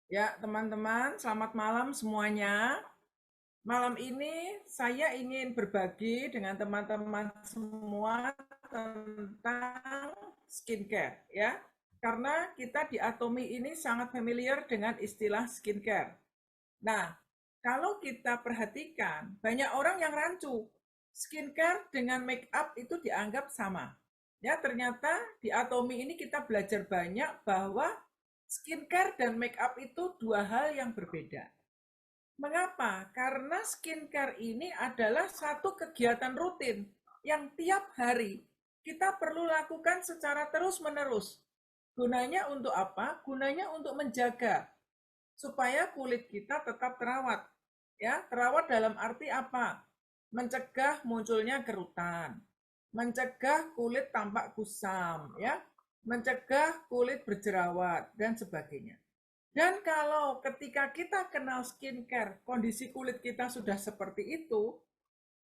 Ya, teman-teman, selamat malam semuanya. Malam ini saya ingin berbagi dengan teman-teman semua tentang skincare, ya. Karena kita di Atomi ini sangat familiar dengan istilah skincare. Nah, kalau kita perhatikan, banyak orang yang rancu. Skincare dengan make up itu dianggap sama. Ya, ternyata di Atomi ini kita belajar banyak bahwa skincare dan make up itu dua hal yang berbeda. Mengapa? Karena skincare ini adalah satu kegiatan rutin yang tiap hari kita perlu lakukan secara terus-menerus. Gunanya untuk apa? Gunanya untuk menjaga supaya kulit kita tetap terawat. Ya, terawat dalam arti apa? Mencegah munculnya kerutan, mencegah kulit tampak kusam, ya, mencegah kulit berjerawat dan sebagainya. Dan kalau ketika kita kenal skincare, kondisi kulit kita sudah seperti itu,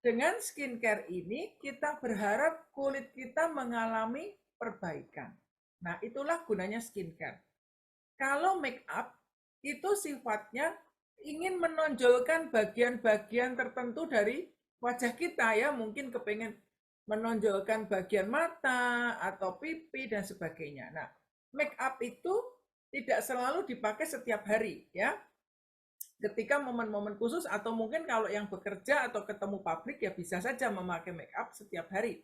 dengan skincare ini kita berharap kulit kita mengalami perbaikan. Nah, itulah gunanya skincare. Kalau make up itu sifatnya ingin menonjolkan bagian-bagian tertentu dari wajah kita, ya, mungkin kepengen menonjolkan bagian mata atau pipi dan sebagainya. Nah, make up itu tidak selalu dipakai setiap hari, ya. Ketika momen-momen khusus atau mungkin kalau yang bekerja atau ketemu publik ya bisa saja memakai make up setiap hari.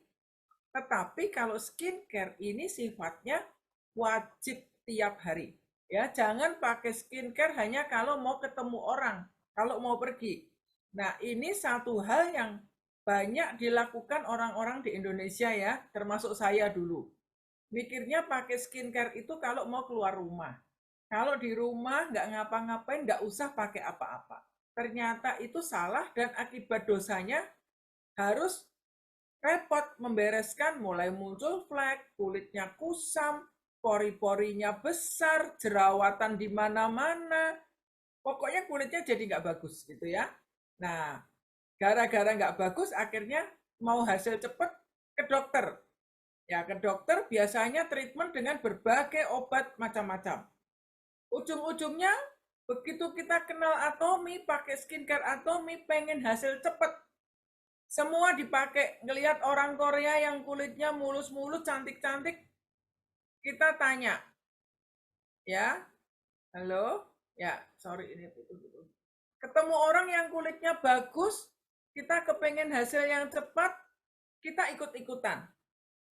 Tetapi kalau skincare ini sifatnya wajib tiap hari. Ya, jangan pakai skincare hanya kalau mau ketemu orang, kalau mau pergi. Nah, ini satu hal yang banyak dilakukan orang-orang di Indonesia, ya, termasuk saya dulu. Mikirnya pakai skincare itu kalau mau keluar rumah. Kalau di rumah nggak ngapa-ngapain, nggak usah pakai apa-apa. Ternyata itu salah dan akibat dosanya harus repot membereskan, mulai muncul flek, kulitnya kusam, pori-porinya besar, jerawatan di mana-mana. Pokoknya kulitnya jadi nggak bagus gitu ya. Nah, gara-gara nggak bagus akhirnya mau hasil cepat ke dokter. Ya, ke dokter biasanya treatment dengan berbagai obat macam-macam. Ujung-ujungnya begitu kita kenal Atomi, pakai skincare Atomi, pengen hasil cepat. Semua dipakai. Ngelihat orang Korea yang kulitnya mulus-mulus, cantik-cantik, kita tanya, ya, halo, ya, sorry ini putus-putus. Ketemu orang yang kulitnya bagus, kita kepengen hasil yang cepat, kita ikut-ikutan.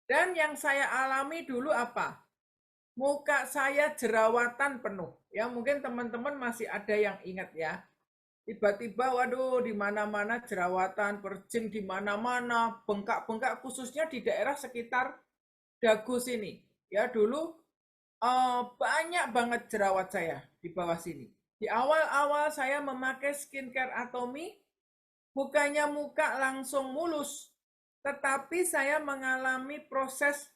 Dan yang saya alami dulu apa? Muka saya jerawatan penuh. Ya, mungkin teman-teman masih ada yang ingat ya. Tiba-tiba waduh di mana-mana jerawatan, perjing di mana-mana, bengkak-bengkak khususnya di daerah sekitar dagu sini. Ya, dulu banyak banget jerawat saya di bawah sini. Di awal-awal saya memakai skincare Atomi, bukannya muka langsung mulus, tetapi saya mengalami proses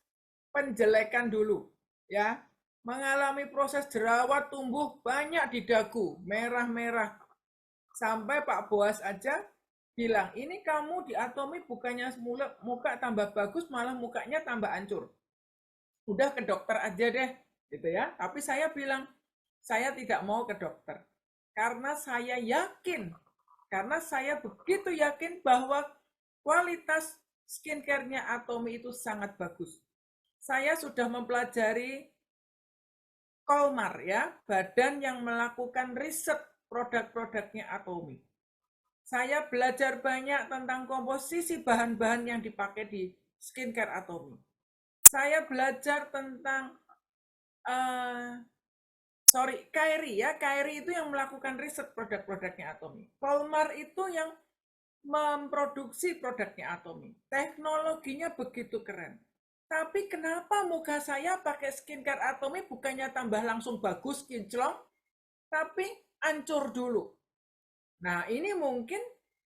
penjelekan dulu, ya. Mengalami proses jerawat tumbuh banyak di dagu, merah-merah. Sampai Pak Boas aja bilang, ini kamu di Atomi bukannya muka tambah bagus, malah mukanya tambah hancur. Udah ke dokter aja deh, gitu ya. Tapi saya bilang, saya tidak mau ke dokter. Karena saya yakin, karena saya begitu yakin bahwa kualitas skincare-nya Atomi itu sangat bagus. Saya sudah mempelajari Kolmar, ya, badan yang melakukan riset produk-produknya Atomi. Saya belajar banyak tentang komposisi bahan-bahan yang dipakai di skincare Atomi. Saya belajar tentang Kyrie, ya, Kyrie itu yang melakukan riset produk-produknya Atomi. Kolmar itu yang memproduksi produknya Atomi. Teknologinya begitu keren. Tapi kenapa muka saya pakai skincare Atomi bukannya tambah langsung bagus, kinclong, tapi hancur dulu. Nah, ini mungkin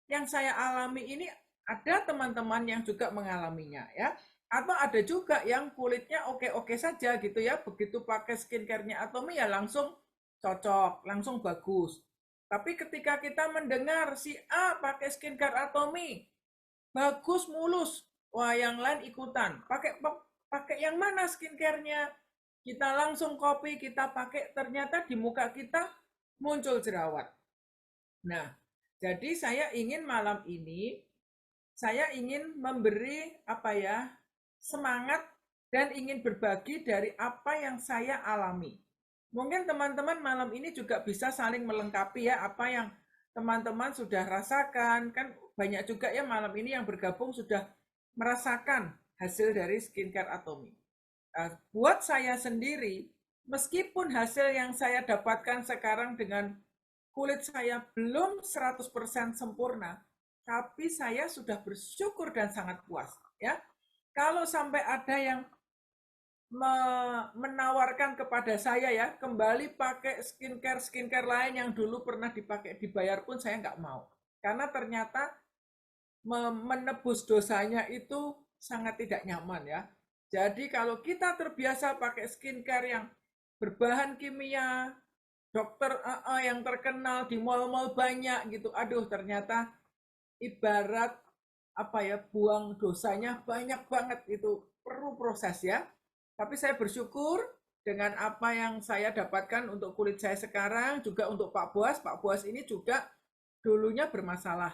yang saya alami ini ada teman-teman yang juga mengalaminya, ya. Atau ada juga yang kulitnya oke-oke saja gitu ya, begitu pakai skincare-nya Atomi ya langsung cocok, langsung bagus. Tapi ketika kita mendengar si A pakai skincare Atomi, bagus mulus, Wah, yang lain ikutan. Pakai yang mana skincare-nya? Kita langsung copy, kita pakai, ternyata di muka kita muncul jerawat. Nah, jadi saya ingin malam ini, saya ingin memberi semangat dan ingin berbagi dari apa yang saya alami. Mungkin teman-teman malam ini juga bisa saling melengkapi ya apa yang teman-teman sudah rasakan. Kan banyak juga ya malam ini yang bergabung sudah merasakan hasil dari skincare Atomy. Buat saya sendiri, meskipun hasil yang saya dapatkan sekarang dengan kulit saya belum 100% sempurna, tapi saya sudah bersyukur dan sangat puas. Ya, kalau sampai ada yang menawarkan kepada saya ya kembali pakai skincare lain yang dulu pernah dipakai dibayar pun saya nggak mau, karena ternyata menebus dosanya itu sangat tidak nyaman ya. Jadi kalau kita terbiasa pakai skincare yang berbahan kimia, dokter yang terkenal di mall-mall banyak gitu, aduh ternyata ibarat buang dosanya banyak banget, itu perlu proses ya. Tapi saya bersyukur dengan apa yang saya dapatkan untuk kulit saya sekarang, juga untuk Pak Boas. Pak Boas ini juga dulunya bermasalah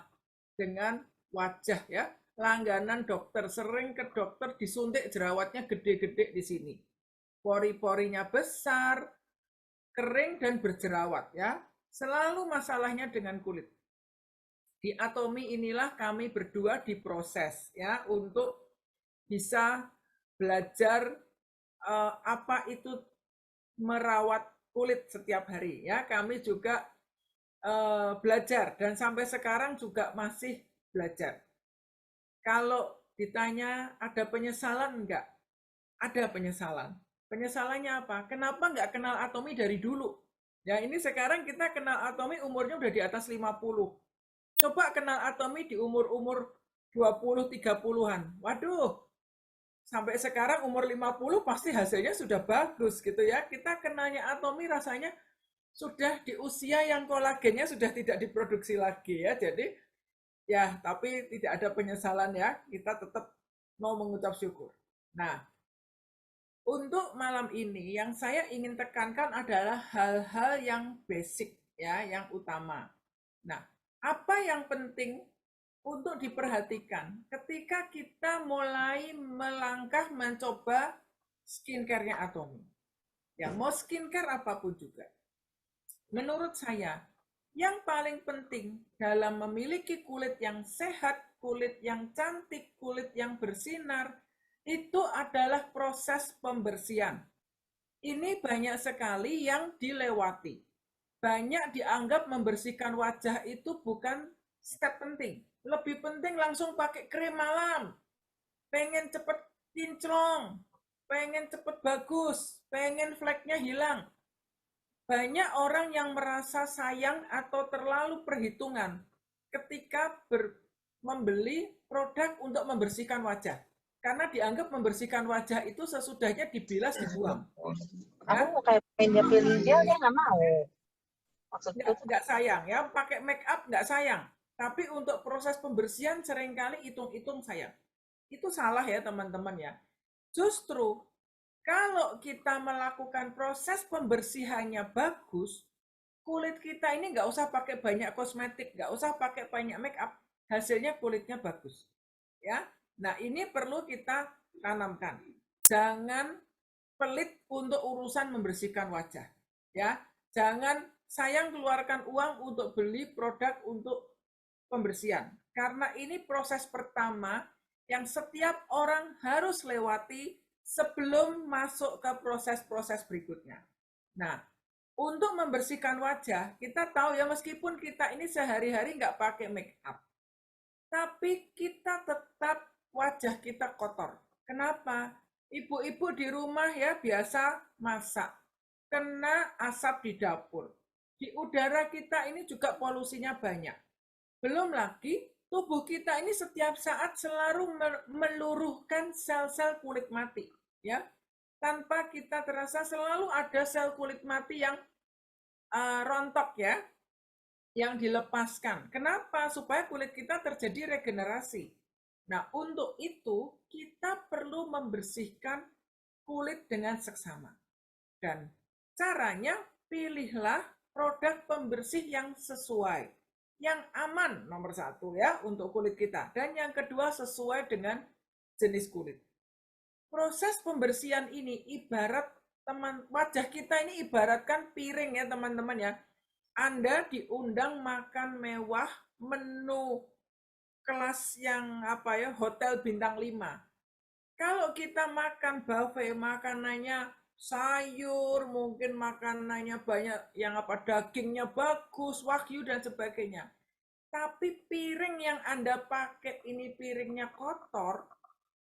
dengan wajah ya, langganan dokter, sering ke dokter, disuntik, jerawatnya gede-gede di sini. Pori-porinya besar, kering dan berjerawat ya. Selalu masalahnya dengan kulit. Di Atomy inilah kami berdua diproses ya untuk bisa belajar apa itu merawat kulit setiap hari ya. Kami juga belajar dan sampai sekarang juga masih belajar. Kalau ditanya ada penyesalan enggak? Ada penyesalan. Penyesalannya apa? Kenapa enggak kenal Atomy dari dulu? Ya ini sekarang kita kenal Atomy umurnya udah di atas 50. Coba kenal Atomy di umur-umur 20-30-an. Waduh, sampai sekarang umur 50 pasti hasilnya sudah bagus gitu ya. Kita kenalnya Atomy rasanya sudah di usia yang kolagennya sudah tidak diproduksi lagi ya. Jadi ya, tapi tidak ada penyesalan ya. Kita tetap mau mengucap syukur. Nah, untuk malam ini yang saya ingin tekankan adalah hal-hal yang basic ya, yang utama. Nah, apa yang penting untuk diperhatikan ketika kita mulai melangkah mencoba skincare-nya Atomy? Ya, mau skincare apapun juga. Menurut saya, yang paling penting dalam memiliki kulit yang sehat, kulit yang cantik, kulit yang bersinar, itu adalah proses pembersihan. Ini banyak sekali yang dilewati. Banyak dianggap membersihkan wajah itu bukan step penting. Lebih penting langsung pakai krim malam. Pengen cepet kinclong, pengen cepet bagus, pengen fleknya hilang. Banyak orang yang merasa sayang atau terlalu perhitungan ketika membeli produk untuk membersihkan wajah. Karena dianggap membersihkan wajah itu sesudahnya dibilas dibuang. Aku mau kayak pengen dia pilih dia nggak mau. Maksudku nggak sayang ya, pakai make up nggak sayang. Tapi untuk proses pembersihan seringkali hitung-hitung sayang. Itu salah ya teman-teman ya. Justru kalau kita melakukan proses pembersihannya bagus, kulit kita ini nggak usah pakai banyak kosmetik, nggak usah pakai banyak make up, hasilnya kulitnya bagus. Ya, nah ini perlu kita tanamkan. Jangan pelit untuk urusan membersihkan wajah. Ya, jangan sayang keluarkan uang untuk beli produk untuk pembersihan. Karena ini proses pertama yang setiap orang harus lewati sebelum masuk ke proses-proses berikutnya. Nah, untuk membersihkan wajah, kita tahu ya meskipun kita ini sehari-hari nggak pakai make up, tapi kita tetap wajah kita kotor. Kenapa? Ibu-ibu di rumah ya biasa masak, kena asap di dapur. Di udara kita ini juga polusinya banyak. Belum lagi tubuh kita ini setiap saat selalu meluruhkan sel-sel kulit mati, ya. Tanpa kita terasa selalu ada sel kulit mati yang rontok ya, yang dilepaskan. Kenapa? Supaya kulit kita terjadi regenerasi. Nah, untuk itu kita perlu membersihkan kulit dengan seksama. Dan caranya pilihlah produk pembersih yang sesuai, yang aman nomor satu ya untuk kulit kita. Dan yang kedua sesuai dengan jenis kulit. Proses pembersihan ini ibarat wajah kita ini ibaratkan piring ya teman-teman ya. Anda diundang makan mewah, menu kelas yang hotel bintang 5. Kalau kita makan buffet, makanannya sayur, mungkin makanannya banyak yang dagingnya bagus, wagyu dan sebagainya. Tapi piring yang Anda pakai ini piringnya kotor,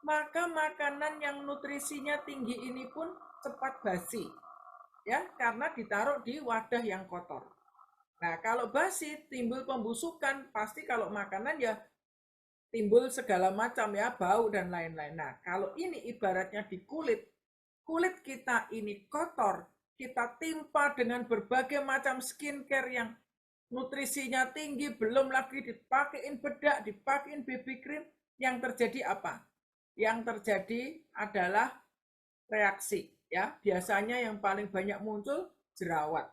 maka makanan yang nutrisinya tinggi ini pun cepat basi. Ya, karena ditaruh di wadah yang kotor. Nah, kalau basi timbul pembusukan, pasti kalau makanan ya timbul segala macam ya, bau dan lain-lain. Nah, kalau ini ibaratnya di kulit, kulit kita ini kotor, kita timpa dengan berbagai macam skincare yang nutrisinya tinggi, belum lagi dipakein bedak, dipakein BB cream, yang terjadi apa? Yang terjadi adalah reaksi ya. Biasanya yang paling banyak muncul jerawat.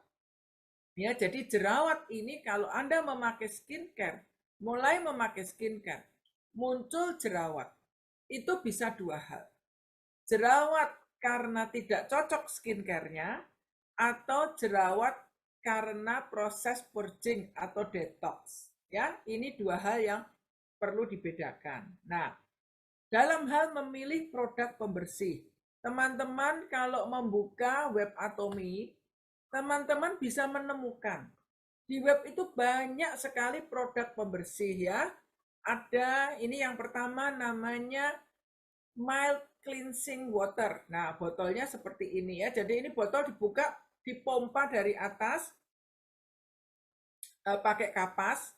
Ya, jadi jerawat ini kalau Anda memakai skincare, mulai memakai skincare, muncul jerawat. Itu bisa dua hal. Jerawat karena tidak cocok skincare-nya atau jerawat karena proses purging atau detox. Ya, ini dua hal yang perlu dibedakan. Nah, dalam hal memilih produk pembersih, teman-teman kalau membuka web Atomy, teman-teman bisa menemukan di web itu banyak sekali produk pembersih ya. Ada ini yang pertama namanya mild cleansing water. Nah, botolnya seperti ini ya. Jadi ini botol dibuka, dipompa dari atas pakai kapas.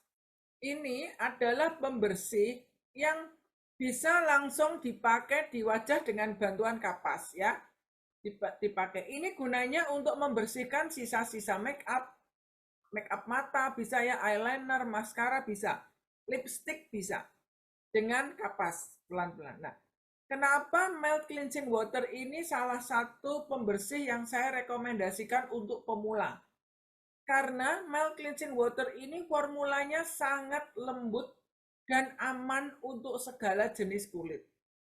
Ini adalah pembersih yang bisa langsung dipakai di wajah dengan bantuan kapas ya. Dipakai. Ini gunanya untuk membersihkan sisa-sisa make up mata bisa ya, eyeliner, maskara bisa, lipstick bisa, dengan kapas pelan-pelan. Nah, kenapa mild cleansing water ini salah satu pembersih yang saya rekomendasikan untuk pemula? Karena mild cleansing water ini formulanya sangat lembut dan aman untuk segala jenis kulit.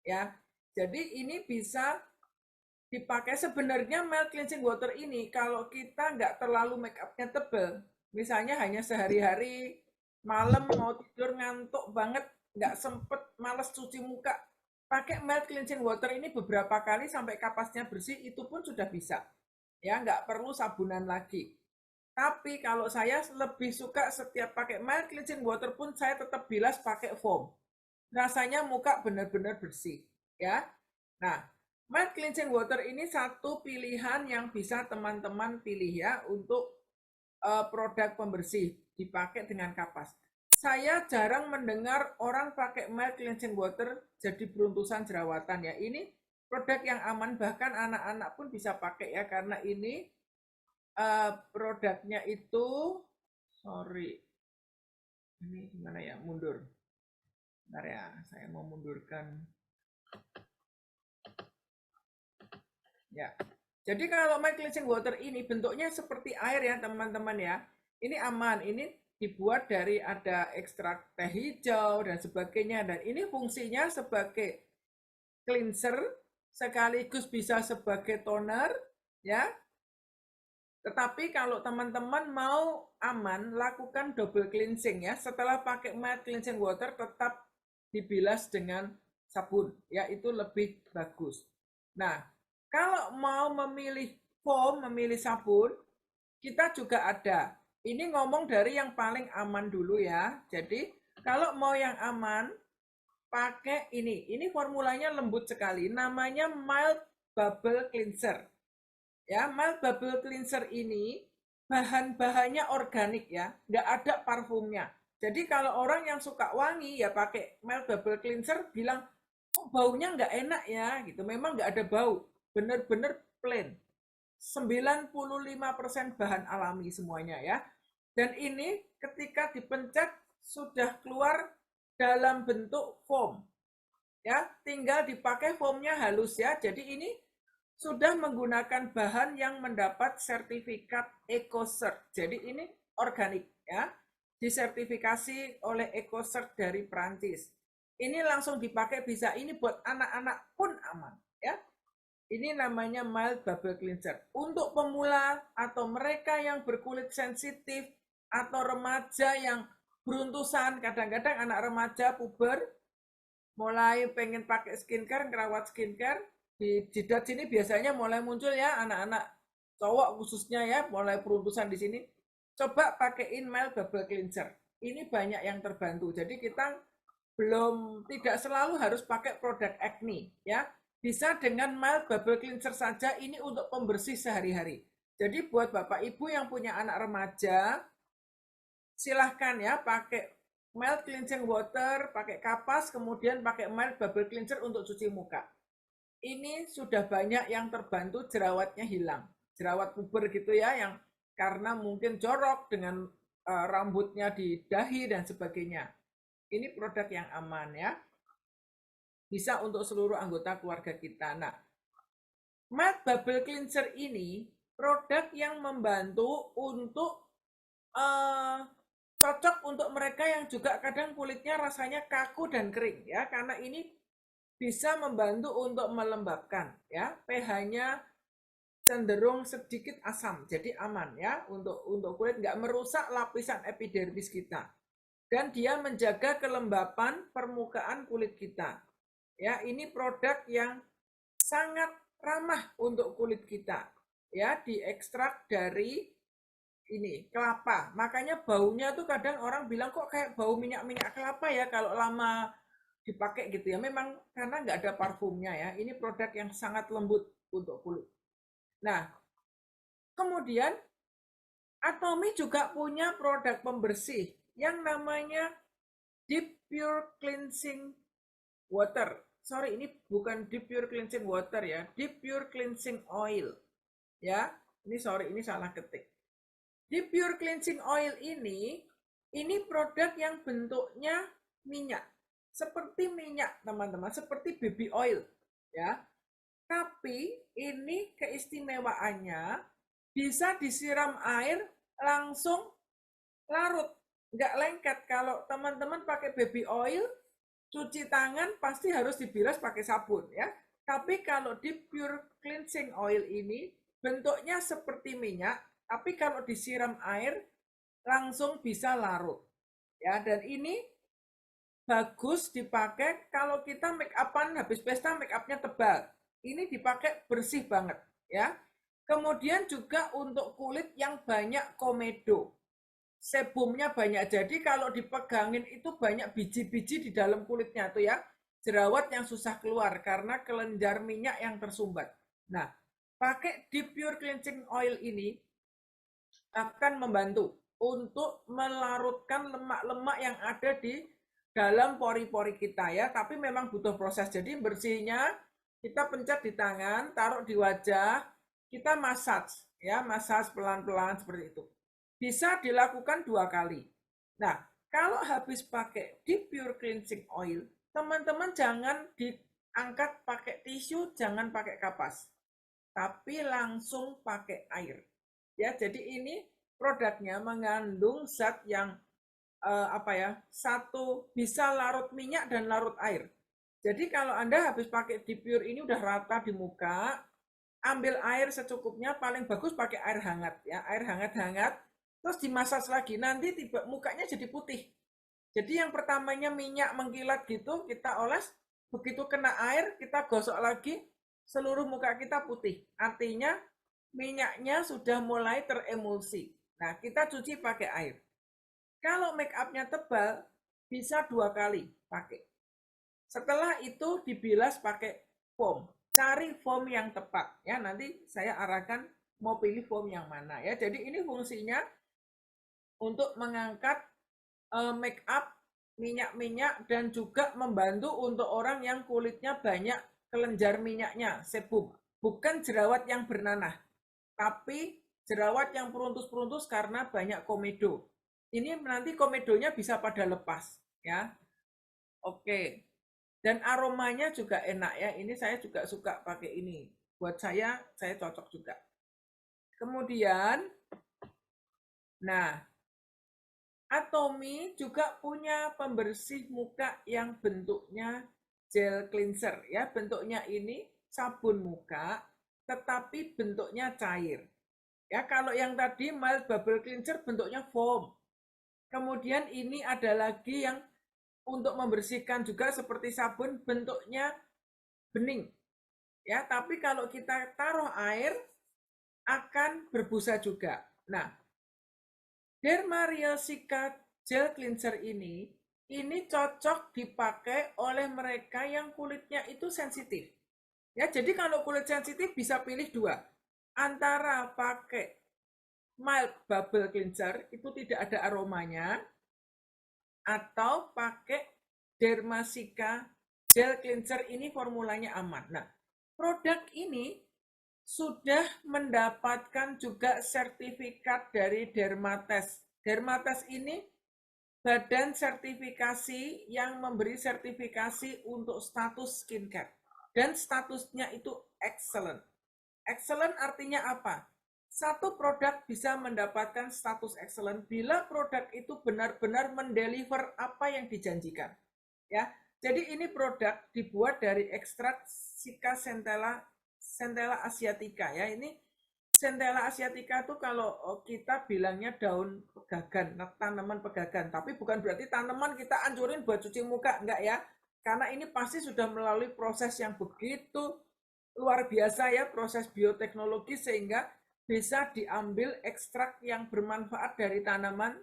Ya, jadi ini bisa dipakai. Sebenarnya mild cleansing water ini kalau kita nggak terlalu make upnya tebel, misalnya hanya sehari-hari malam mau tidur ngantuk banget, nggak sempet, males cuci muka, pakai mild cleansing water ini beberapa kali sampai kapasnya bersih, itu pun sudah bisa. Ya, nggak perlu sabunan lagi. Tapi kalau saya lebih suka setiap pakai mild cleansing water pun saya tetap bilas pakai foam. Rasanya muka benar-benar bersih. Ya, nah, mild cleansing water ini satu pilihan yang bisa teman-teman pilih ya untuk produk pembersih dipakai dengan kapas. Saya jarang mendengar orang pakai mild cleansing water jadi beruntusan jerawatan ya. Ini produk yang aman, bahkan anak-anak pun bisa pakai ya, karena ini produknya itu, sorry, ini gimana ya, mundur. Bentar ya, saya mau mundurkan. Ya, jadi kalau mild cleansing water ini bentuknya seperti air ya teman-teman ya. Ini aman, ini dibuat dari ada ekstrak teh hijau dan sebagainya. Dan ini fungsinya sebagai cleanser, sekaligus bisa sebagai toner ya. Tetapi kalau teman-teman mau aman, lakukan double cleansing ya. Setelah pakai mild cleansing water tetap dibilas dengan sabun ya, itu lebih bagus. Nah, kalau mau memilih foam, memilih sabun, kita juga ada. Ini ngomong dari yang paling aman dulu ya. Jadi, kalau mau yang aman, pakai ini. Ini formulanya lembut sekali. Namanya Mild Bubble Cleanser. Ya, Mild Bubble Cleanser ini bahan-bahannya organik ya. Nggak ada parfumnya. Jadi kalau orang yang suka wangi ya pakai Mild Bubble Cleanser bilang, oh, baunya nggak enak ya gitu. Memang nggak ada bau, bener-bener plain. 95% bahan alami semuanya ya. Dan ini ketika dipencet sudah keluar dalam bentuk foam. Ya, tinggal dipakai foamnya halus ya. Jadi ini sudah menggunakan bahan yang mendapat sertifikat EcoCert. Jadi ini organik ya. Disertifikasi oleh EcoCert dari Prancis. Ini langsung dipakai bisa, ini buat anak-anak pun aman ya. Ini namanya mild bubble cleanser. Untuk pemula atau mereka yang berkulit sensitif atau remaja yang beruntusan, kadang-kadang anak remaja puber mulai pengen pakai skincare, ngerawat skincare, di jidat sini biasanya mulai muncul ya anak-anak cowok khususnya ya, mulai peruntusan di sini. Coba pakaiin mild bubble cleanser. Ini banyak yang terbantu. Jadi kita tidak selalu harus pakai produk acne ya. Bisa dengan mild bubble cleanser saja, ini untuk pembersih sehari-hari. Jadi buat Bapak Ibu yang punya anak remaja, silahkan ya pakai mild cleansing water, pakai kapas, kemudian pakai mild bubble cleanser untuk cuci muka. Ini sudah banyak yang terbantu jerawatnya hilang. Jerawat puber gitu ya, yang karena mungkin jorok dengan rambutnya di dahi dan sebagainya. Ini produk yang aman ya. Bisa untuk seluruh anggota keluarga kita. Nah, mild bubble cleanser ini produk yang membantu untuk cocok untuk mereka yang juga kadang kulitnya rasanya kaku dan kering ya, karena ini bisa membantu untuk melembabkan ya, pH-nya cenderung sedikit asam, jadi aman ya untuk kulit, nggak merusak lapisan epidermis kita, dan dia menjaga kelembapan permukaan kulit kita ya. Ini produk yang sangat ramah untuk kulit kita ya, diekstrak dari ini kelapa, makanya baunya tuh kadang orang bilang kok kayak bau minyak kelapa ya kalau lama dipakai gitu ya. Memang karena nggak ada parfumnya ya. Ini produk yang sangat lembut untuk kulit. Nah, kemudian Atomy juga punya produk pembersih yang namanya Deep Pure Cleansing Water. Sorry, ini bukan Deep Pure Cleansing Water ya, Deep Pure Cleansing Oil ya. Ini salah ketik. Deep Pure Cleansing Oil ini produk yang bentuknya minyak. Seperti minyak, teman-teman, seperti baby oil, ya. Tapi ini keistimewaannya bisa disiram air langsung larut, nggak lengket. Kalau teman-teman pakai baby oil, cuci tangan pasti harus dibilas pakai sabun, ya. Tapi kalau Deep Pure Cleansing Oil ini bentuknya seperti minyak, tapi kalau disiram air langsung bisa larut ya. Dan ini bagus dipakai kalau kita make upan habis pesta, make upnya tebal, ini dipakai bersih banget ya. Kemudian juga untuk kulit yang banyak komedo, sebumnya banyak, jadi kalau dipegangin itu banyak biji-biji di dalam kulitnya tuh ya, jerawat yang susah keluar karena kelenjar minyak yang tersumbat. Nah, pakai Deep Pure Cleansing Oil ini akan membantu untuk melarutkan lemak-lemak yang ada di dalam pori-pori kita ya, tapi memang butuh proses. Jadi bersihnya kita pencet di tangan, taruh di wajah, kita massage ya, massage pelan-pelan seperti itu. Bisa dilakukan 2 kali. Nah, kalau habis pakai Deep Pure Cleansing Oil, teman-teman jangan diangkat pakai tisu, jangan pakai kapas, tapi langsung pakai air. Ya, jadi ini produknya mengandung zat yang satu bisa larut minyak dan larut air. Jadi kalau Anda habis pakai Deep Pure ini udah rata di muka, ambil air secukupnya, paling bagus pakai air hangat ya, air hangat-hangat, terus dimasas lagi, nanti tiba mukanya jadi putih. Jadi yang pertamanya minyak mengkilat gitu, kita oles, begitu kena air, kita gosok lagi, seluruh muka kita putih. Artinya minyaknya sudah mulai teremulsi. Nah, kita cuci pakai air. Kalau make upnya tebal, bisa 2 kali pakai. Setelah itu dibilas pakai foam. Cari foam yang tepat ya. Nanti saya arahkan mau pilih foam yang mana ya. Jadi ini fungsinya untuk mengangkat make up minyak-minyak dan juga membantu untuk orang yang kulitnya banyak kelenjar minyaknya, sebum. Bukan jerawat yang bernanah, tapi jerawat yang peruntus-peruntus karena banyak komedo. Ini nanti komedonya bisa pada lepas ya. Oke. Dan aromanya juga enak ya. Ini saya juga suka pakai ini. Buat saya cocok juga. Kemudian, nah, Atomy juga punya pembersih muka yang bentuknya gel cleanser ya. Bentuknya ini sabun muka, tetapi bentuknya cair. Ya, kalau yang tadi mild bubble cleanser bentuknya foam. Kemudian ini ada lagi yang untuk membersihkan juga seperti sabun bentuknya bening. Ya, tapi kalau kita taruh air akan berbusa juga. Nah, Derma Real Sikat Gel Cleanser ini cocok dipakai oleh mereka yang kulitnya itu sensitif. Ya, jadi kalau kulit sensitif bisa pilih dua. Antara pakai mild bubble cleanser itu tidak ada aromanya, atau pakai Dermasika Gel Cleanser ini formulanya aman. Nah, produk ini sudah mendapatkan juga sertifikat dari Dermates. Dermates ini badan sertifikasi yang memberi sertifikasi untuk status skincare. Dan statusnya itu excellent. Excellent artinya apa? Satu produk bisa mendapatkan status excellent bila produk itu benar-benar mendeliver apa yang dijanjikan. Ya, jadi ini produk dibuat dari ekstrak Cica Centella asiatica ya. Ini Centella asiatica itu kalau kita bilangnya daun pegagan, tanaman pegagan. Tapi bukan berarti tanaman kita ancurin buat cuci muka, enggak ya. Karena ini pasti sudah melalui proses yang begitu luar biasa ya, proses bioteknologi sehingga bisa diambil ekstrak yang bermanfaat dari tanaman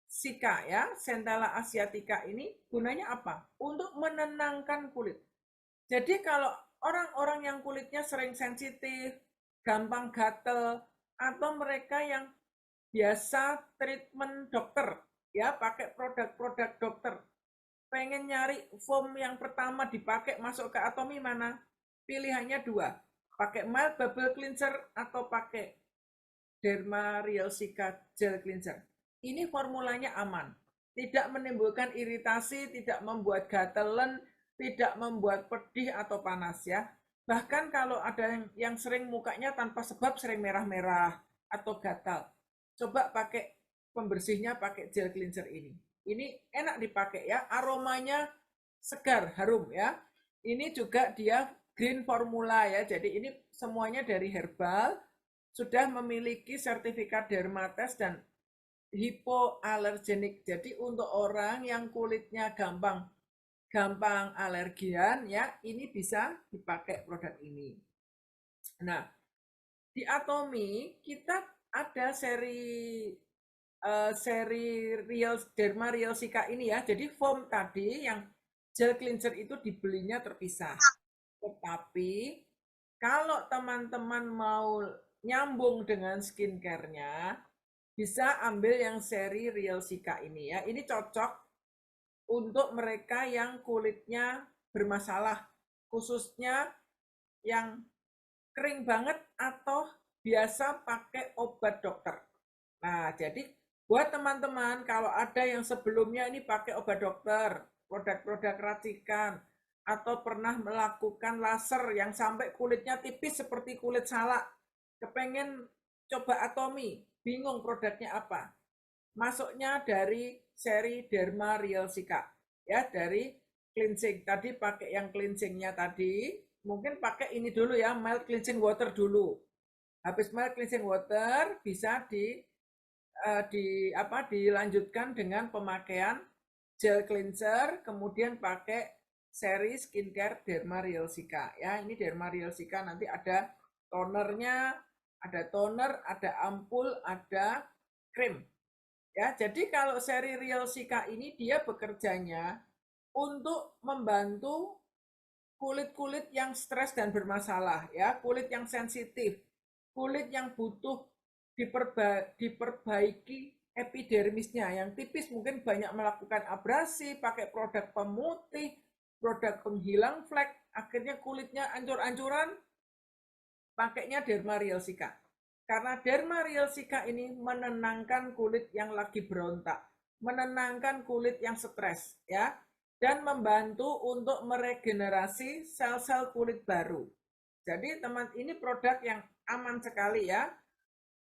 Cica ya, Centella asiatica ini gunanya apa? Untuk menenangkan kulit. Jadi kalau orang-orang yang kulitnya sering sensitif, gampang gatel, atau mereka yang biasa treatment dokter, ya pakai produk-produk dokter, pengen nyari foam yang pertama dipakai masuk ke Atomy mana? Pilihannya dua, pakai mild bubble cleanser atau pakai Derma Real Sikat Gel Cleanser. Ini formulanya aman, tidak menimbulkan iritasi, tidak membuat gatelan, tidak membuat pedih atau panas ya. Bahkan kalau ada yang sering mukanya tanpa sebab sering merah-merah atau gatal, coba pakai pembersihnya pakai gel cleanser ini. Ini enak dipakai ya, aromanya segar, harum ya. Ini juga dia green formula ya, jadi ini semuanya dari herbal, sudah memiliki sertifikat Dermates dan hipoalergenik. Jadi untuk orang yang kulitnya gampang alergian ya, ini bisa dipakai produk ini. Nah, di Atomy kita ada seri Derma Real Sica ini ya. Jadi foam tadi yang gel cleanser itu dibelinya terpisah. Tetapi kalau teman-teman mau nyambung dengan skincare-nya, bisa ambil yang seri Real Sica ini ya. Ini cocok untuk mereka yang kulitnya bermasalah, khususnya yang kering banget atau biasa pakai obat dokter. Nah, jadi buat teman-teman kalau ada yang sebelumnya ini pakai obat dokter, produk-produk racikan, atau pernah melakukan laser yang sampai kulitnya tipis seperti kulit salak, kepengen coba Atomy, bingung produknya apa, masuknya dari seri Derma Real Sica ya, dari cleansing tadi pakai yang cleansingnya tadi, mungkin pakai ini dulu ya, mild cleansing water dulu. Habis mild cleansing water bisa dilanjutkan dengan pemakaian gel cleanser, kemudian pakai seri skincare Derma Real Sica ya. Ini Derma Real Sica nanti ada tonernya, ada toner, ada ampul, ada krim. Ya, jadi kalau seri Real Sica ini dia bekerjanya untuk membantu kulit-kulit yang stres dan bermasalah ya, kulit yang sensitif, kulit yang butuh diperbaiki epidermisnya yang tipis, mungkin banyak melakukan abrasi, pakai produk pemutih, produk penghilang flek, akhirnya kulitnya ancur-ancuran, pakainya Derma Real Sica. Karena Derma Real Sica ini menenangkan kulit yang lagi berontak, menenangkan kulit yang stres ya. dan membantu untuk meregenerasi sel-sel kulit baru. Jadi teman, ini produk yang aman sekali ya,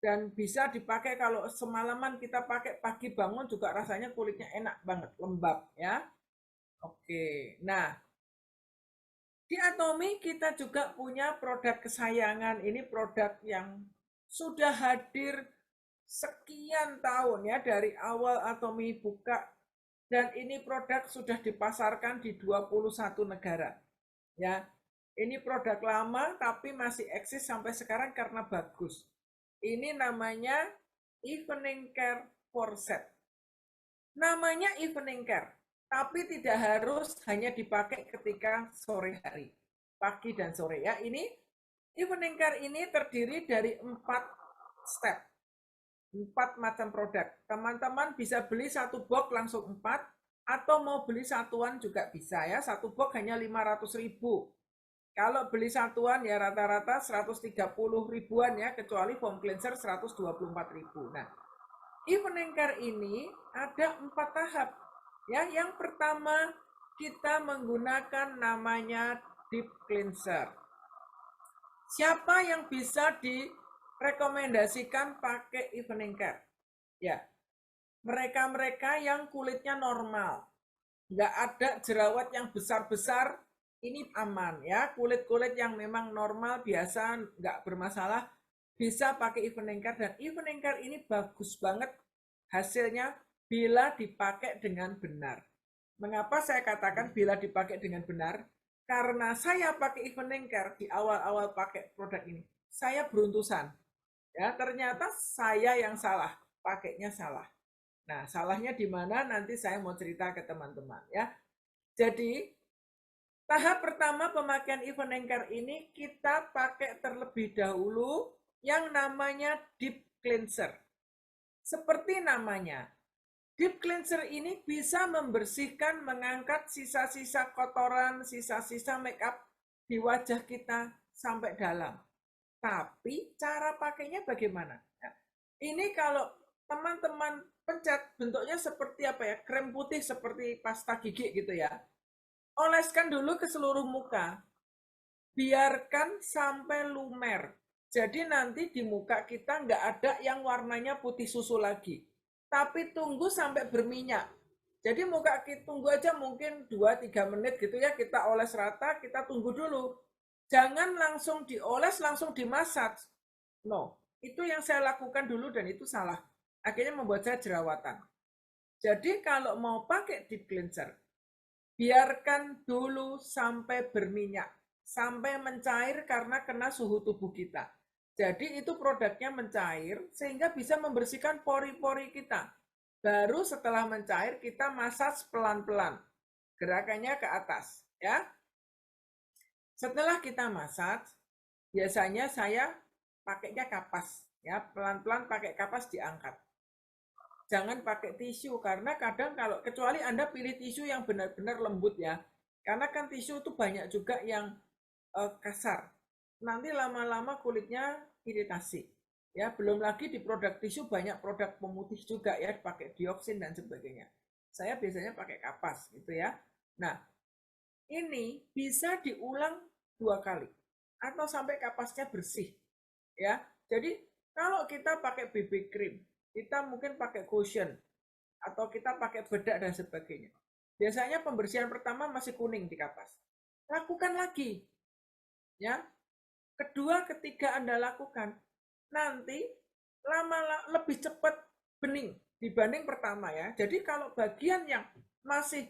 dan bisa dipakai kalau semalaman kita pakai pagi bangun juga rasanya kulitnya enak banget, lembab ya. Oke, nah di Atomy kita juga punya produk kesayangan. Ini produk yang sudah hadir sekian tahun ya, dari awal Atomy buka, dan ini produk sudah dipasarkan di 21 negara. Ya, ini produk lama tapi masih eksis sampai sekarang karena bagus. Ini namanya Evening Care Corset. Namanya Evening Care, tapi tidak harus hanya dipakai ketika sore hari, pagi dan sore ya. Ini Evening Care ini terdiri dari 4 step, 4 macam produk. Teman-teman bisa beli satu box langsung 4, atau mau beli satuan juga bisa ya. Satu box hanya 500.000. Kalau beli satuan ya rata-rata 130 ribuan ya, kecuali foam cleanser 124.000. Nah, Evening Care ini ada 4 tahap. Ya, yang pertama kita menggunakan namanya deep cleanser. Siapa yang bisa direkomendasikan pakai Evening Care? Ya, mereka-mereka yang kulitnya normal, nggak ada jerawat yang besar-besar, ini aman ya. Kulit-kulit yang memang normal, biasa, nggak bermasalah, bisa pakai Evening Care. Dan Evening Care ini bagus banget hasilnya bila dipakai dengan benar. Mengapa saya katakan bila dipakai dengan benar? Karena saya pakai Evening Care di awal-awal pakai produk ini, saya beruntusan. Ya, ternyata saya yang salah, pakainya salah. Nah, salahnya di mana nanti saya mau cerita ke teman-teman ya. Jadi, tahap pertama pemakaian Evening Care ini kita pakai terlebih dahulu yang namanya deep cleanser. Seperti namanya, deep cleanser ini bisa membersihkan, mengangkat sisa-sisa kotoran, sisa-sisa make up di wajah kita sampai dalam. Tapi cara pakainya bagaimana? Ini kalau teman-teman pencet, bentuknya seperti apa ya? Krem putih seperti pasta gigi gitu ya. Oleskan dulu ke seluruh muka. Biarkan sampai lumer. Jadi nanti di muka kita nggak ada yang warnanya putih susu lagi. Tapi tunggu sampai berminyak. Jadi muka kita tunggu aja mungkin 2-3 menit gitu ya, kita oles rata, kita tunggu dulu. Jangan langsung dioles, langsung dimasak. No, itu yang saya lakukan dulu dan itu salah. Akhirnya membuat saya jerawatan. Jadi kalau mau pakai deep cleanser, biarkan dulu sampai berminyak, sampai mencair karena kena suhu tubuh kita. Jadi itu produknya mencair sehingga bisa membersihkan pori-pori kita. Baru setelah mencair kita massage pelan-pelan. Gerakannya ke atas, ya. Setelah kita massage, biasanya saya pakainya kapas, ya, pelan-pelan pakai kapas diangkat. Jangan pakai tisu karena kadang kalau kecuali Anda pilih tisu yang benar-benar lembut ya. Karena kan tisu itu banyak juga yang kasar. Nanti lama-lama kulitnya iritasi. Ya, belum lagi di produk tisu banyak produk pemutih juga ya, pakai dioksin dan sebagainya. Saya biasanya pakai kapas gitu ya. Nah, ini bisa diulang 2 kali atau sampai kapasnya bersih ya. Jadi kalau kita pakai BB cream, kita mungkin pakai cushion atau kita pakai bedak dan sebagainya. Biasanya pembersihan pertama masih kuning di kapas. Lakukan lagi. Ya. Kedua, ketiga Anda lakukan, nanti lama lebih cepat bening dibanding pertama ya. Jadi kalau bagian yang masih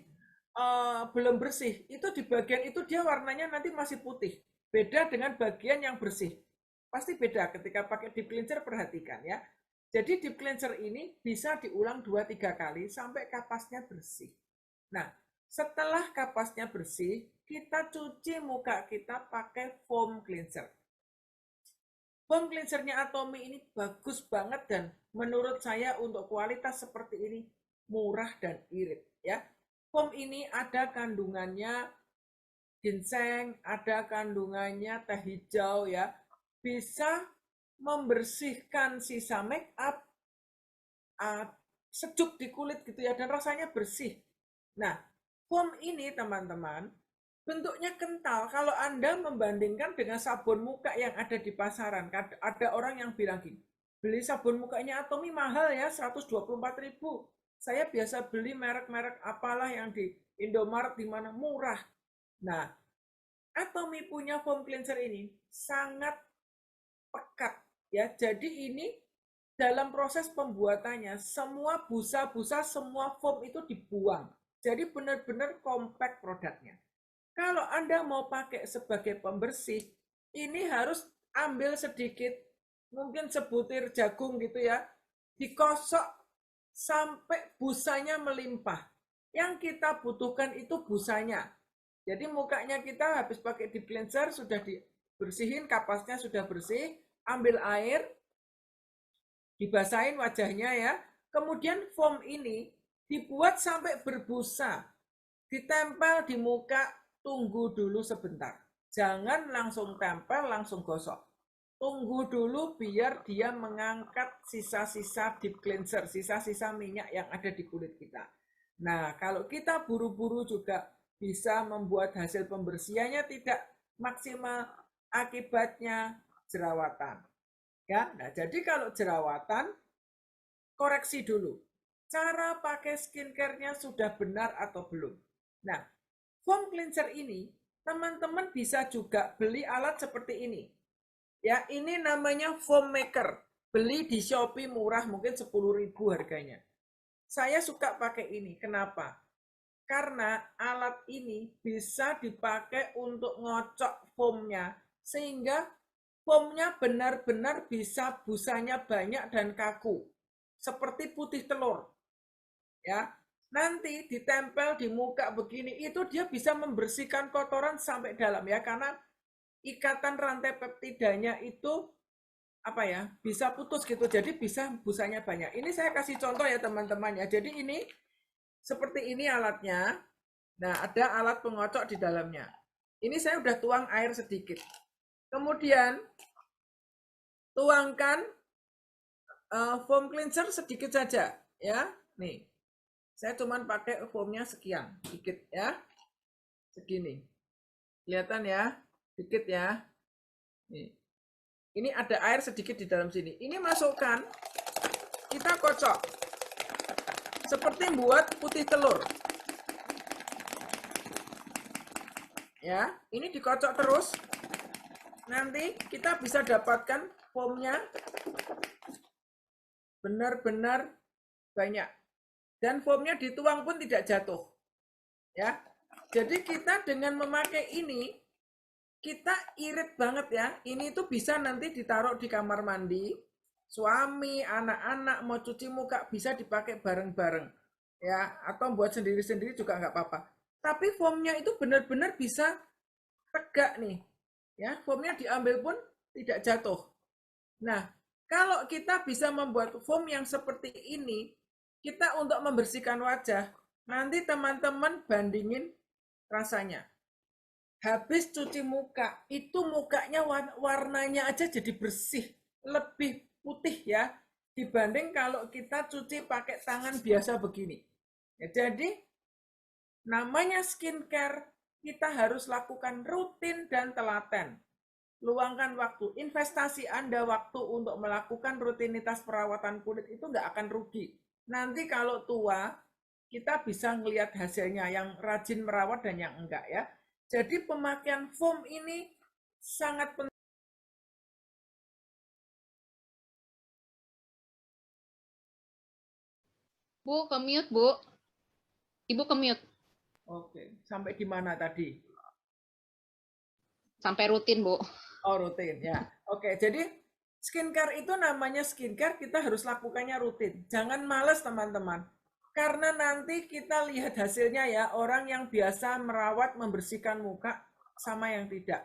belum bersih, itu di bagian itu dia warnanya nanti masih putih. Beda dengan bagian yang bersih. Pasti beda ketika pakai deep cleanser, perhatikan ya. Jadi deep cleanser ini bisa diulang 2-3 kali sampai kapasnya bersih. Nah, setelah kapasnya bersih, kita cuci muka kita pakai foam cleanser. Foam cleansernya Atomy ini bagus banget dan menurut saya untuk kualitas seperti ini murah dan irit ya. Foam ini ada kandungannya ginseng, ada kandungannya teh hijau ya. Bisa membersihkan sisa make up, sejuk di kulit gitu ya, dan rasanya bersih. Nah, Foam ini teman-teman, bentuknya kental. Kalau Anda membandingkan dengan sabun muka yang ada di pasaran, ada orang yang bilang gini, beli sabun mukanya Atomy mahal ya, 124.000. Saya biasa beli merek-merek apalah yang di Indomaret di mana murah. Nah, Atomy punya foam cleanser ini sangat pekat ya. Jadi ini dalam proses pembuatannya semua busa-busa, semua foam itu dibuang. Jadi benar-benar compact produknya. Kalau Anda mau pakai sebagai pembersih, ini harus ambil sedikit, mungkin sebutir jagung gitu ya, dikosok sampai busanya melimpah. Yang kita butuhkan itu busanya. Jadi mukanya kita habis pakai deep cleanser, sudah dibersihin, kapasnya sudah bersih, ambil air, dibasahin wajahnya ya. Kemudian foam ini dibuat sampai berbusa, ditempel di muka, tunggu dulu sebentar. Jangan langsung tempel, langsung gosok. Tunggu dulu biar dia mengangkat sisa-sisa deep cleanser, sisa-sisa minyak yang ada di kulit kita. Nah, kalau kita buru-buru juga bisa membuat hasil pembersihannya tidak maksimal, akibatnya jerawatan. Ya, nah jadi kalau jerawatan, koreksi dulu. Cara pakai skincare-nya sudah benar atau belum. Nah, foam cleanser ini, teman-teman bisa juga beli alat seperti ini. Ya, ini namanya foam maker. Beli di Shopee murah, mungkin 10.000 harganya. Saya suka pakai ini. Kenapa? Karena alat ini bisa dipakai untuk ngocok foamnya, sehingga foamnya benar-benar bisa busanya banyak dan kaku. Seperti putih telur. Ya, nanti ditempel di muka begini, itu dia bisa membersihkan kotoran sampai dalam ya, karena ikatan rantai peptidanya itu apa ya, bisa putus gitu, jadi bisa busanya banyak. Ini saya kasih contoh ya teman-teman ya. Jadi ini seperti ini alatnya. Nah, ada alat pengocok di dalamnya. Ini saya udah tuang air sedikit. Kemudian tuangkan foam cleanser sedikit saja ya. Nih, saya cuman pakai foamnya sekian, sedikit ya, segini. Kelihatan ya, sedikit ya. Nih. Ini ada air sedikit di dalam sini. Ini masukkan, kita kocok. Seperti buat putih telur. Ya, ini dikocok terus. Nanti kita bisa dapatkan foamnya benar-benar banyak. Dan foamnya dituang pun tidak jatuh. Ya. Jadi kita dengan memakai ini, kita irit banget ya. Ini tuh bisa nanti ditaruh di kamar mandi. Suami, anak-anak mau cuci muka bisa dipakai bareng-bareng. Ya, atau buat sendiri-sendiri juga nggak apa-apa. Tapi foamnya itu benar-benar bisa tegak nih. Ya, foamnya diambil pun tidak jatuh. Nah, kalau kita bisa membuat foam yang seperti ini, kita untuk membersihkan wajah, nanti teman-teman bandingin rasanya. Habis cuci muka, itu mukanya warnanya aja jadi bersih, lebih putih ya, dibanding kalau kita cuci pakai tangan biasa begini. Ya, jadi namanya skincare, kita harus lakukan rutin dan telaten. Luangkan waktu, investasi Anda waktu untuk melakukan rutinitas perawatan kulit itu nggak akan rugi. Nanti kalau tua, kita bisa ngelihat hasilnya yang rajin merawat dan yang enggak ya. Jadi pemakaian foam ini sangat penting. Bu, ke-mute, Bu. Ibu ke-mute. Oke, sampai di mana tadi? Sampai rutin, Bu. Oh, rutin ya. Oke, jadi skincare itu namanya skincare, kita harus lakukannya rutin. Jangan males teman-teman. Karena nanti kita lihat hasilnya ya, orang yang biasa merawat, membersihkan muka sama yang tidak.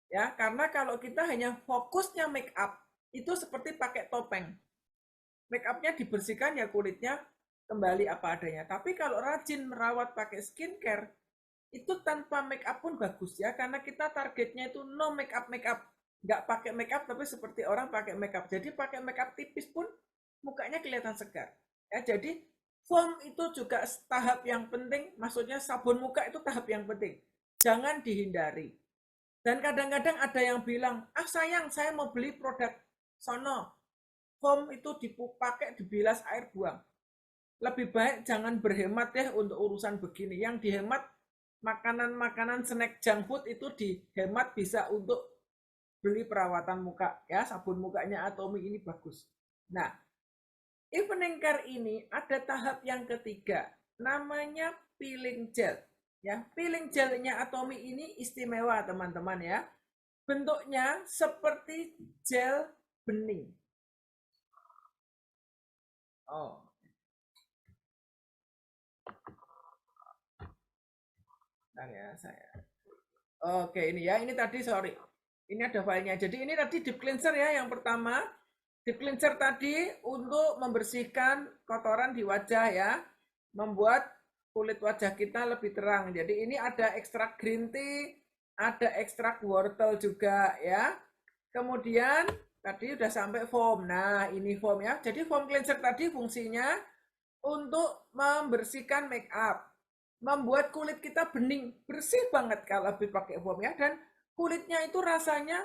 Ya, karena kalau kita hanya fokusnya make up, itu seperti pakai topeng. Make upnya dibersihkan ya kulitnya kembali apa adanya. Tapi kalau rajin merawat pakai skincare, itu tanpa make up pun bagus ya, karena kita targetnya itu no make up, nggak pakai make up tapi seperti orang pakai make up. Jadi pakai make up tipis pun mukanya kelihatan segar ya. Jadi Foam itu juga tahap yang penting, maksudnya sabun muka itu tahap yang penting. Jangan dihindari. Dan kadang-kadang ada yang bilang, sayang saya mau beli produk sono. Foam itu dipakai, dibilas air buang. Lebih baik jangan berhemat ya untuk urusan begini. Yang dihemat makanan-makanan snack junk food itu dihemat bisa untuk beli perawatan muka. Ya, sabun mukanya Atomy ini bagus. Nah, evening care ini ada tahap yang ketiga, namanya peeling gel. Ya, peeling gelnya Atomy ini istimewa teman-teman ya. Bentuknya seperti gel bening. Oh. Bentar ya saya. Oke, ini ya, ini tadi sorry. Ini ada filenya. Jadi ini tadi deep cleanser ya yang pertama. Deep cleanser tadi untuk membersihkan kotoran di wajah ya, membuat kulit wajah kita lebih terang. Jadi ini ada ekstrak green tea, ada ekstrak wortel juga ya. Kemudian tadi udah sampai foam. Nah, ini foam ya. Jadi foam cleanser tadi fungsinya untuk membersihkan make up, membuat kulit kita bening, bersih banget kalau pakai foam ya. Dan kulitnya itu rasanya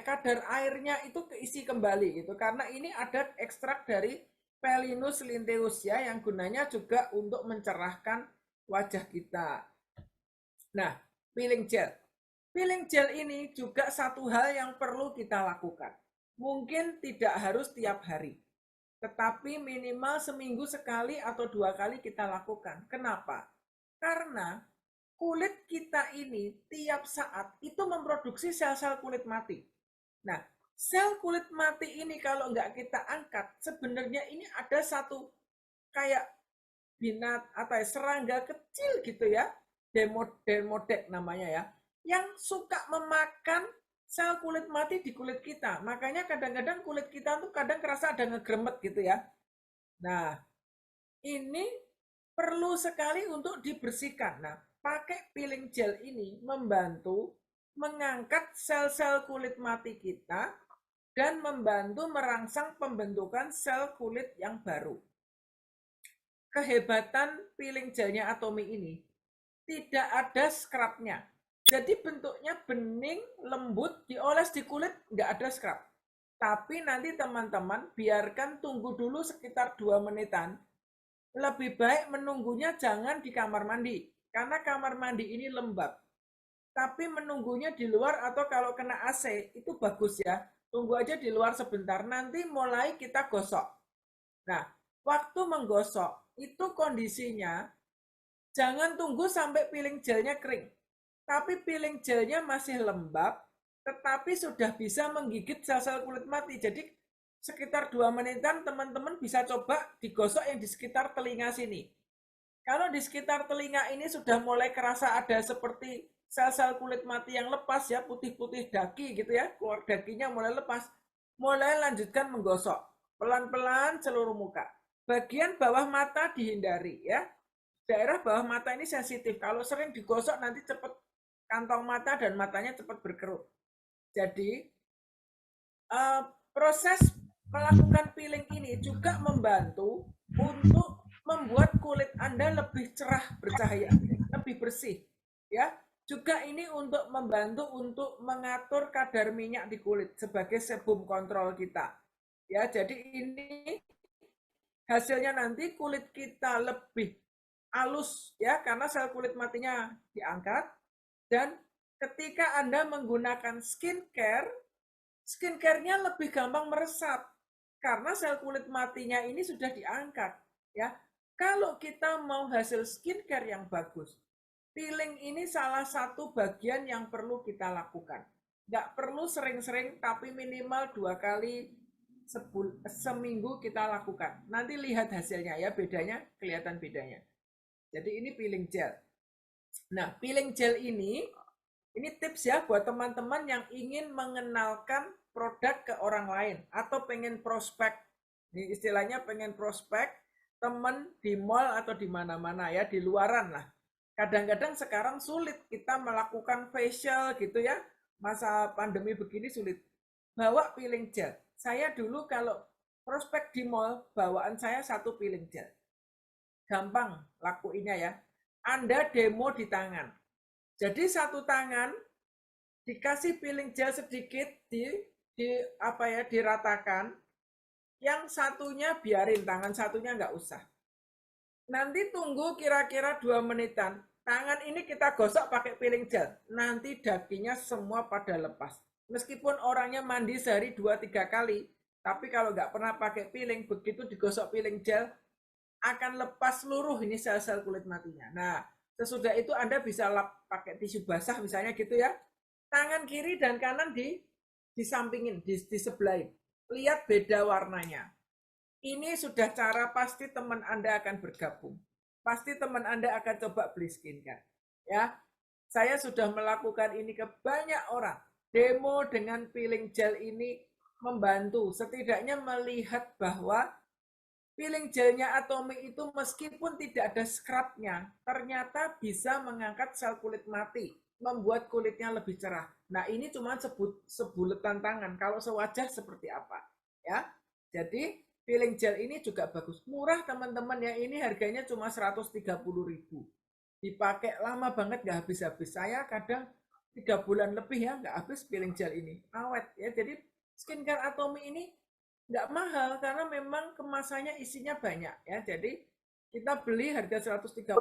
kadar airnya itu keisi kembali gitu, karena ini ada ekstrak dari Pelinus linteus ya, yang gunanya juga untuk mencerahkan wajah kita. Nah, peeling gel ini juga satu hal yang perlu kita lakukan. Mungkin tidak harus tiap hari, tetapi minimal seminggu sekali atau 2 kali kita lakukan. Kenapa? Karena kulit kita ini tiap saat itu memproduksi sel-sel kulit mati. Nah, sel kulit mati ini kalau nggak kita angkat, sebenarnya ini ada satu kayak serangga kecil gitu ya, demodek namanya ya, yang suka memakan sel kulit mati di kulit kita. Makanya kadang-kadang kulit kita tuh kadang kerasa ada ngegremet gitu ya. Nah, ini perlu sekali untuk dibersihkan. Nah, pakai peeling gel ini membantu mengangkat sel-sel kulit mati kita dan membantu merangsang pembentukan sel kulit yang baru. Kehebatan peeling gelnya Atomy ini, tidak ada scrubnya. Jadi bentuknya bening, lembut, dioles di kulit, nggak ada scrub. Tapi nanti teman-teman biarkan tunggu dulu sekitar 2 menitan. Lebih baik menunggunya jangan di kamar mandi, karena kamar mandi ini lembab. Tapi menunggunya di luar atau kalau kena AC itu bagus ya. Tunggu aja di luar sebentar, nanti mulai kita gosok. Nah, waktu menggosok itu kondisinya jangan tunggu sampai peeling gelnya kering. Tapi peeling gelnya masih lembab, tetapi sudah bisa menggigit sel-sel kulit mati. Jadi sekitar 2 menitan teman-teman bisa coba digosok yang di sekitar telinga sini. Kalau di sekitar telinga ini sudah mulai kerasa ada seperti sel-sel kulit mati yang lepas ya, putih-putih daki gitu ya, keluar dakinya mulai lepas, mulai lanjutkan menggosok pelan-pelan seluruh muka. Bagian bawah mata dihindari ya. Daerah bawah mata ini sensitif. Kalau sering digosok nanti cepat kantong mata dan matanya cepat berkerut. Jadi proses melakukan peeling ini juga membantu untuk membuat kulit Anda lebih cerah bercahaya, lebih bersih. Ya, juga ini untuk membantu untuk mengatur kadar minyak di kulit sebagai sebum kontrol kita. Ya, jadi ini hasilnya nanti kulit kita lebih halus ya, karena sel kulit matinya diangkat. Dan ketika Anda menggunakan skincare-nya lebih gampang meresap karena sel kulit matinya ini sudah diangkat ya. Kalau kita mau hasil skincare yang bagus, peeling ini salah satu bagian yang perlu kita lakukan. Nggak perlu sering-sering, tapi minimal 2 kali seminggu kita lakukan. Nanti lihat hasilnya ya, bedanya, kelihatan bedanya. Jadi ini peeling gel. Nah, peeling gel ini tips ya buat teman-teman yang ingin mengenalkan produk ke orang lain atau pengen prospek. Ini istilahnya pengen prospek teman di mall atau di mana-mana ya, di luaran lah. Kadang-kadang sekarang sulit kita melakukan facial gitu ya. Masa pandemi begini sulit. Bawa peeling gel. Saya dulu kalau prospek di mall, bawaan saya 1 peeling gel. gampang lakuinnya ya. Anda demo di tangan. Jadi satu tangan dikasih peeling gel sedikit diratakan. Yang satunya biarin, tangan satunya nggak usah. Nanti tunggu kira-kira 2 menitan. Tangan ini kita gosok pakai peeling gel. Nanti dagingnya semua pada lepas. Meskipun orangnya mandi sehari 2-3 kali, tapi kalau nggak pernah pakai peeling, begitu digosok peeling gel, akan lepas seluruh ini sel-sel kulit matinya. Nah, sesudah itu Anda bisa lap pakai tisu basah misalnya gitu ya. Tangan kiri dan kanan disampingin, disebelahin. Lihat beda warnanya. Ini sudah cara pasti teman Anda akan bergabung. Pasti teman Anda akan coba beli skincare. Ya, saya sudah melakukan ini ke banyak orang. Demo dengan peeling gel ini membantu. Setidaknya melihat bahwa peeling gelnya Atomy itu meskipun tidak ada scrubnya, ternyata bisa mengangkat sel kulit mati, membuat kulitnya lebih cerah. Nah, ini cuma sebuletan tangan. Kalau sewajah seperti apa? Ya, jadi peeling gel ini juga bagus. Murah teman-teman ya, ini harganya cuma 130.000. Dipakai lama banget nggak habis-habis. Saya kadang 3 bulan lebih ya nggak habis peeling gel ini. Awet ya, jadi skincare Atomy ini nggak mahal karena memang kemasannya isinya banyak ya. Jadi kita beli harga 130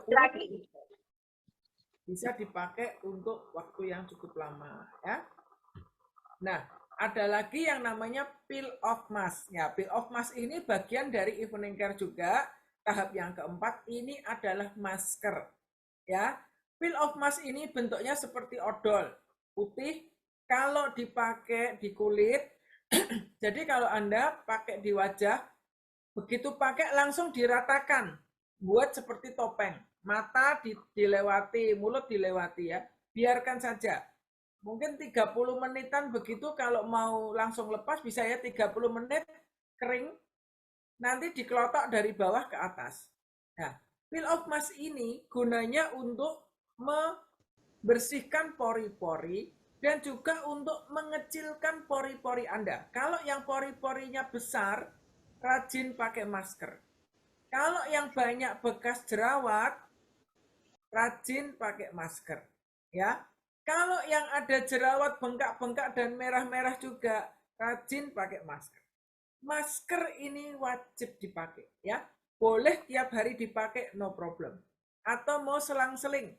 bisa dipakai untuk waktu yang cukup lama ya. Nah, ada lagi yang namanya peel off mask. Ya, peel off mask ini bagian dari evening care juga. Tahap yang keempat ini adalah masker. Ya, peel off mask ini bentuknya seperti odol, putih. Kalau dipakai di kulit, jadi kalau Anda pakai di wajah, begitu pakai langsung diratakan, buat seperti topeng. Mata dilewati, mulut dilewati ya. Biarkan saja. Mungkin 30 menitan begitu, kalau mau langsung lepas bisa ya 30 menit kering, nanti dikelotok dari bawah ke atas. Nah, peel off mask ini gunanya untuk membersihkan pori-pori dan juga untuk mengecilkan pori-pori Anda. Kalau yang pori-porinya besar, rajin pakai masker. Kalau yang banyak bekas jerawat, rajin pakai masker. Ya, kalau yang ada jerawat, bengkak-bengkak dan merah-merah juga, rajin pakai masker. Masker ini wajib dipakai, ya. Boleh tiap hari dipakai, no problem. Atau mau selang-seling,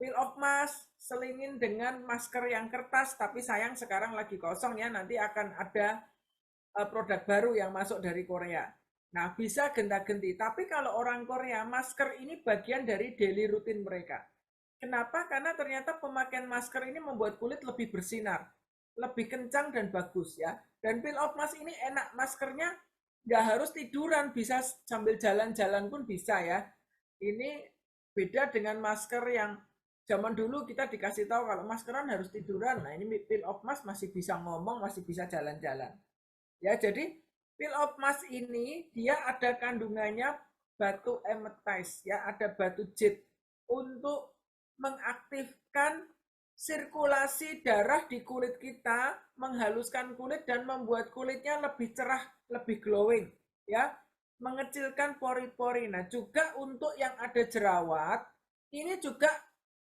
peel off mask, selingin dengan masker yang kertas, tapi sayang sekarang lagi kosong ya, nanti akan ada produk baru yang masuk dari Korea. Nah, bisa genta-genti. Tapi kalau orang Korea, masker ini bagian dari daily rutin mereka. Kenapa? Karena ternyata pemakaian masker ini membuat kulit lebih bersinar, lebih kencang dan bagus ya. Dan peel off mask ini enak, maskernya nggak harus tiduran, bisa sambil jalan-jalan pun bisa ya. Ini beda dengan masker yang zaman dulu kita dikasih tahu kalau maskeran harus tiduran. Nah, ini peel off mask masih bisa ngomong, masih bisa jalan-jalan. Ya, jadi peel off mask ini dia ada kandungannya batu amethyst ya, ada batu jade untuk mengaktifkan sirkulasi darah di kulit kita, menghaluskan kulit dan membuat kulitnya lebih cerah, lebih glowing ya, mengecilkan pori-pori. Nah, juga untuk yang ada jerawat, ini juga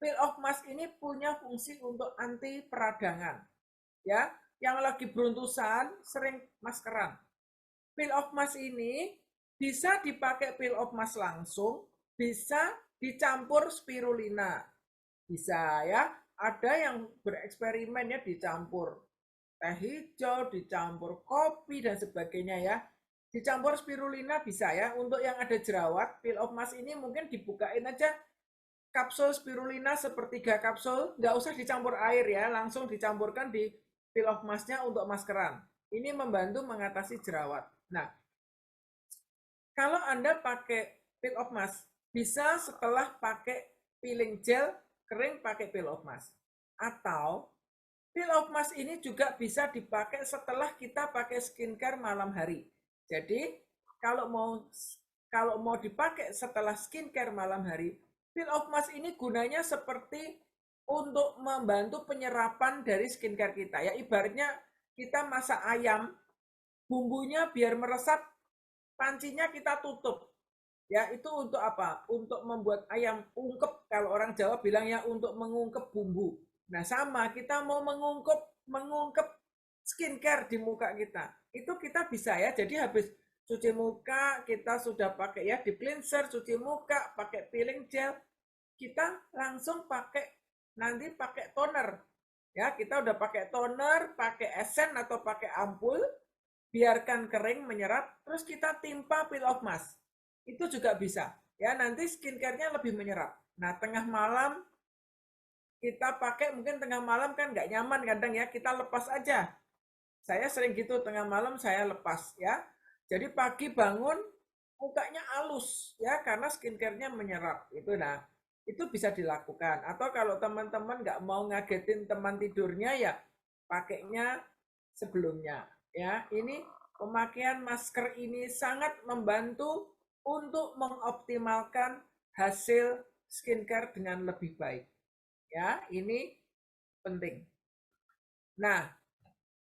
peel off mask ini punya fungsi untuk anti peradangan. Ya, yang lagi beruntusan sering maskeran. Peel off mask ini bisa dipakai peel off mask langsung, bisa dicampur spirulina. Bisa ya, ada yang bereksperimen ya dicampur teh hijau, dicampur kopi dan sebagainya ya. Dicampur spirulina bisa ya. Untuk yang ada jerawat, peel off mask ini mungkin dibukain aja kapsul spirulina sepertiga kapsul, nggak usah dicampur air ya, langsung dicampurkan di peel off masknya untuk maskeran. Ini membantu mengatasi jerawat. Nah, kalau Anda pakai peel off mask, bisa setelah pakai peeling gel, kering pakai peel off mask. Atau peel off mask ini juga bisa dipakai setelah kita pakai skincare malam hari. Jadi, kalau mau dipakai setelah skincare malam hari, peel off mask ini gunanya seperti untuk membantu penyerapan dari skincare kita. Ya, ibaratnya kita masak ayam, bumbunya biar meresap, pancinya kita tutup. Ya, itu untuk apa? Untuk membuat ayam ungkep, kalau orang Jawa bilangnya untuk mengungkep bumbu. Nah, sama, kita mau mengungkep skincare di muka kita. Itu kita bisa ya. Jadi habis cuci muka, kita sudah pakai ya deep cleanser, cuci muka, pakai peeling gel, kita langsung pakai toner. Ya, kita udah pakai toner, pakai esen atau pakai ampul, biarkan kering menyerap, terus kita timpa peel off mask. Itu juga bisa. Ya, nanti skincare-nya lebih menyerap. Nah, tengah malam kita pakai, mungkin tengah malam kan nggak nyaman kadang ya, kita lepas aja. Saya sering gitu, tengah malam saya lepas ya. Jadi pagi bangun mukanya halus ya, karena skincare-nya menyerap. Itu bisa dilakukan. Atau kalau teman-teman nggak mau ngagetin teman tidurnya ya, pakainya sebelumnya ya. Ini pemakaian masker ini sangat membantu untuk mengoptimalkan hasil skincare dengan lebih baik. Ya, ini penting. Nah,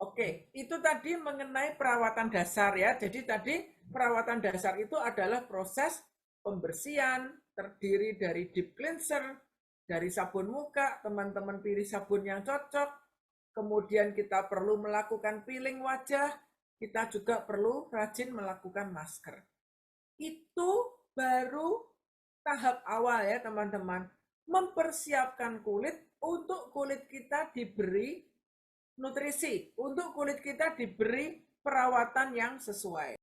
oke, itu tadi mengenai perawatan dasar ya. Jadi tadi perawatan dasar itu adalah proses pembersihan, terdiri dari deep cleanser, dari sabun muka, teman-teman pilih sabun yang cocok, kemudian kita perlu melakukan peeling wajah, kita juga perlu rajin melakukan masker. Itu baru tahap awal ya teman-teman, mempersiapkan kulit untuk kulit kita diberi nutrisi, untuk kulit kita diberi perawatan yang sesuai.